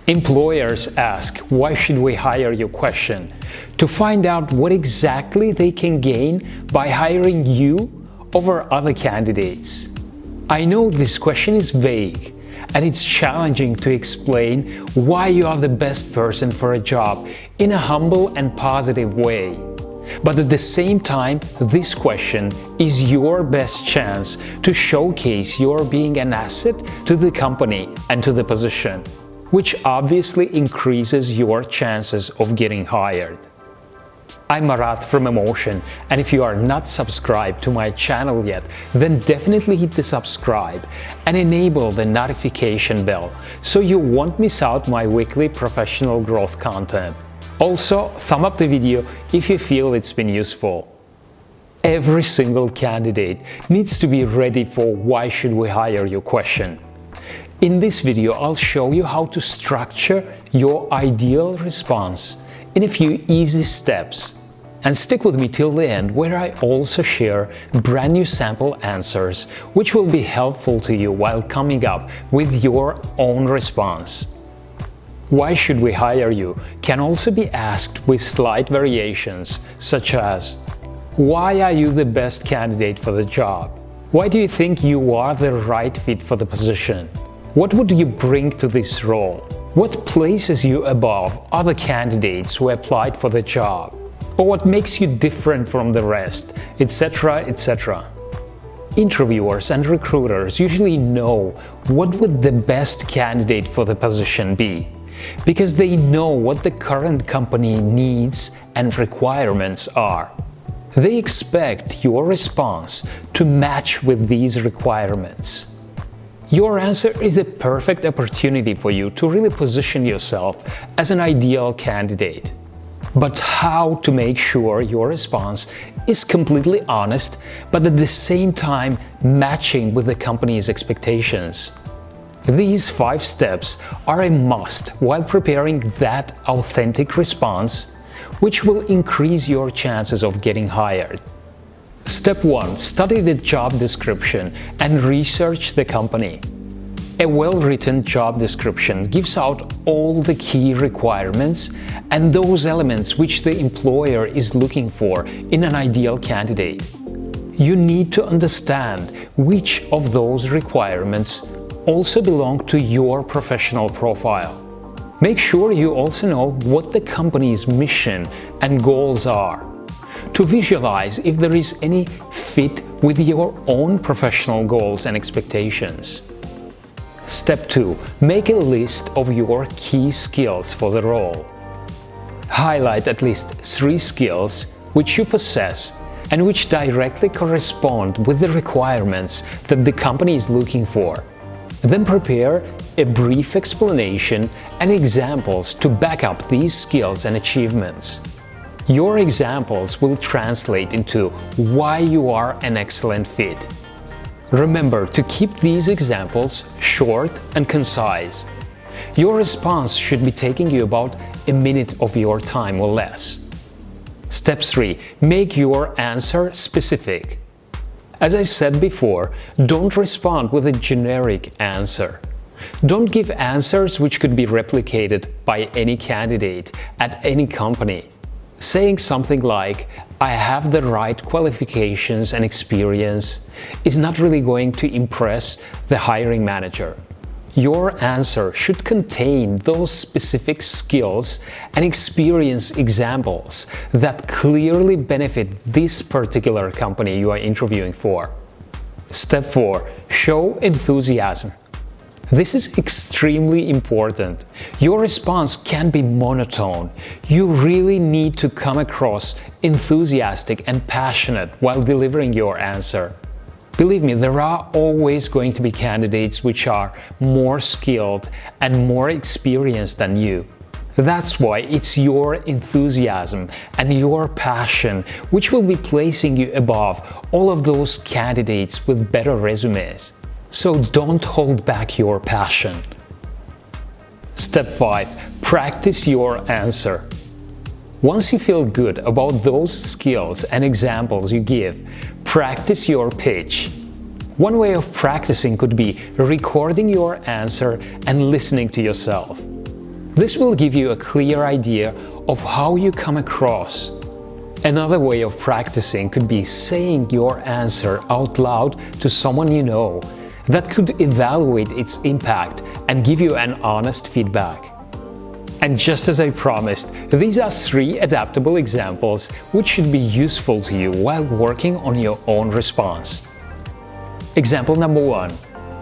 Employers ask, "Why should we hire you?" question to find out what exactly they can gain by hiring you over other candidates. I know this question is vague, and it's challenging to explain why you are the best person for a job in a humble and positive way. But at the same time, this question is your best chance to showcase your being an asset to the company and to the position, which obviously increases your chances of getting hired. I'm Marat from Emotion, and if you are not subscribed to my channel yet, then definitely hit the subscribe and enable the notification bell so you won't miss out my weekly professional growth content. Also, thumb up the video if you feel it's been useful. Every single candidate needs to be ready for "why should we hire you?" question. In this video, I'll show you how to structure your ideal response in a few easy steps. And stick with me till the end, where I also share brand new sample answers which will be helpful to you while coming up with your own response. "Why should we hire you?" can also be asked with slight variations, such as, "Why are you the best candidate for the job? Why do you think you are the right fit for the position? What would you bring to this role? What places you above other candidates who applied for the job? Or what makes you different from the rest?" etc., etc. Interviewers and recruiters usually know what would the best candidate for the position be, because they know what the current company needs and requirements are. They expect your response to match with these requirements. Your answer is a perfect opportunity for you to really position yourself as an ideal candidate. But how to make sure your response is completely honest, but at the same time matching with the company's expectations? These 5 steps are a must while preparing that authentic response, which will increase your chances of getting hired. Step 1. Study the job description and research the company. A well-written job description gives out all the key requirements and those elements which the employer is looking for in an ideal candidate. You need to understand which of those requirements also belong to your professional profile. Make sure you also know what the company's mission and goals are, to visualize if there is any fit with your own professional goals and expectations. Step 2. Make a list of your key skills for the role. Highlight at least 3 skills which you possess and which directly correspond with the requirements that the company is looking for. Then prepare a brief explanation and examples to back up these skills and achievements. Your examples will translate into why you are an excellent fit. Remember to keep these examples short and concise. Your response should be taking you about a minute of your time or less. Step 3. Make your answer specific. As I said before, don't respond with a generic answer. Don't give answers which could be replicated by any candidate at any company. Saying something like, "I have the right qualifications and experience," is not really going to impress the hiring manager. Your answer should contain those specific skills and experience examples that clearly benefit this particular company you are interviewing for. Step 4. Show enthusiasm. This is extremely important. Your response can't be monotone. You really need to come across enthusiastic and passionate while delivering your answer. Believe me, there are always going to be candidates which are more skilled and more experienced than you. That's why it's your enthusiasm and your passion which will be placing you above all of those candidates with better resumes. So don't hold back your passion. Step 5. Practice your answer. Once you feel good about those skills and examples you give, practice your pitch. One way of practicing could be recording your answer and listening to yourself. This will give you a clear idea of how you come across. Another way of practicing could be saying your answer out loud to someone you know. That could evaluate its impact and give you an honest feedback. And just as I promised, these are 3 adaptable examples which should be useful to you while working on your own response. Example number 1.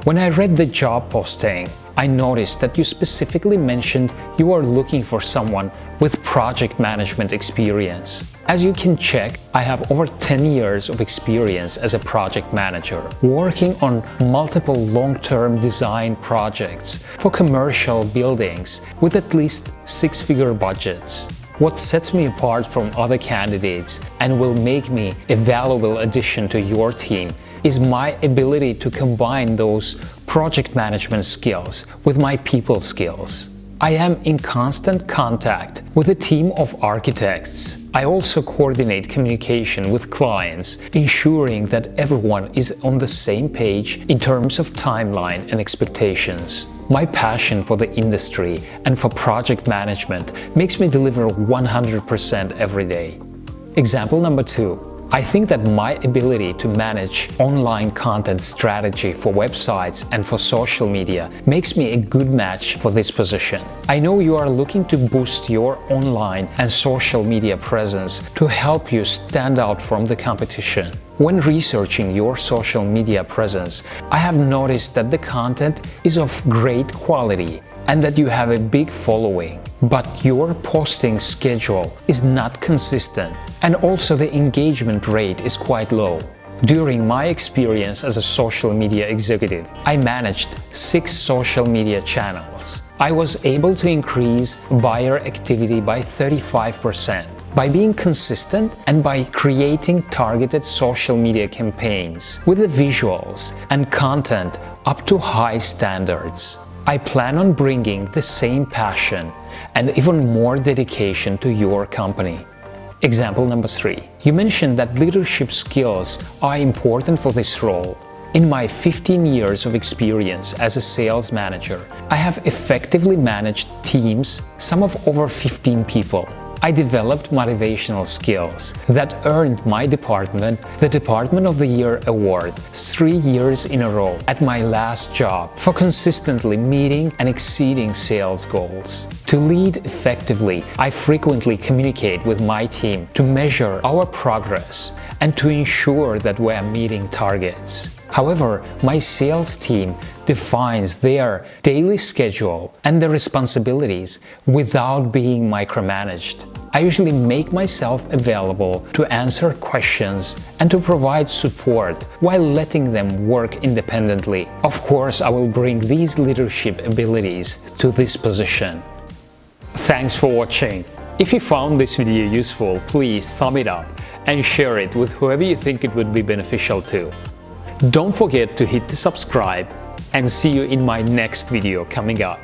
When I read the job posting, I noticed that you specifically mentioned you are looking for someone with project management experience. As you can check, I have over 10 years of experience as a project manager, working on multiple long-term design projects for commercial buildings with at least 6-figure budgets. What sets me apart from other candidates and will make me a valuable addition to your team is my ability to combine those project management skills with my people skills. I am in constant contact with a team of architects. I also coordinate communication with clients, ensuring that everyone is on the same page in terms of timeline and expectations. My passion for the industry and for project management makes me deliver 100% every day. Example number 2. I think that my ability to manage online content strategy for websites and for social media makes me a good match for this position. I know you are looking to boost your online and social media presence to help you stand out from the competition. When researching your social media presence, I have noticed that the content is of great quality and that you have a big following. But your posting schedule is not consistent, and also the engagement rate is quite low. During my experience as a social media executive, I managed 6 social media channels. I was able to increase buyer activity by 35% by being consistent and by creating targeted social media campaigns with the visuals and content up to high standards. I plan on bringing the same passion and even more dedication to your company. Example number 3. You mentioned that leadership skills are important for this role. In my 15 years of experience as a sales manager, I have effectively managed teams, some of over 15 people. I developed motivational skills that earned my department the Department of the Year award 3 years in a row at my last job for consistently meeting and exceeding sales goals. To lead effectively, I frequently communicate with my team to measure our progress and to ensure that we are meeting targets. However, my sales team defines their daily schedule and their responsibilities without being micromanaged. I usually make myself available to answer questions and to provide support while letting them work independently. Of course, I will bring these leadership abilities to this position. Thanks for watching. If you found this video useful, please thumb it up and share it with whoever you think it would be beneficial to. Don't forget to hit the subscribe and see you in my next video coming up.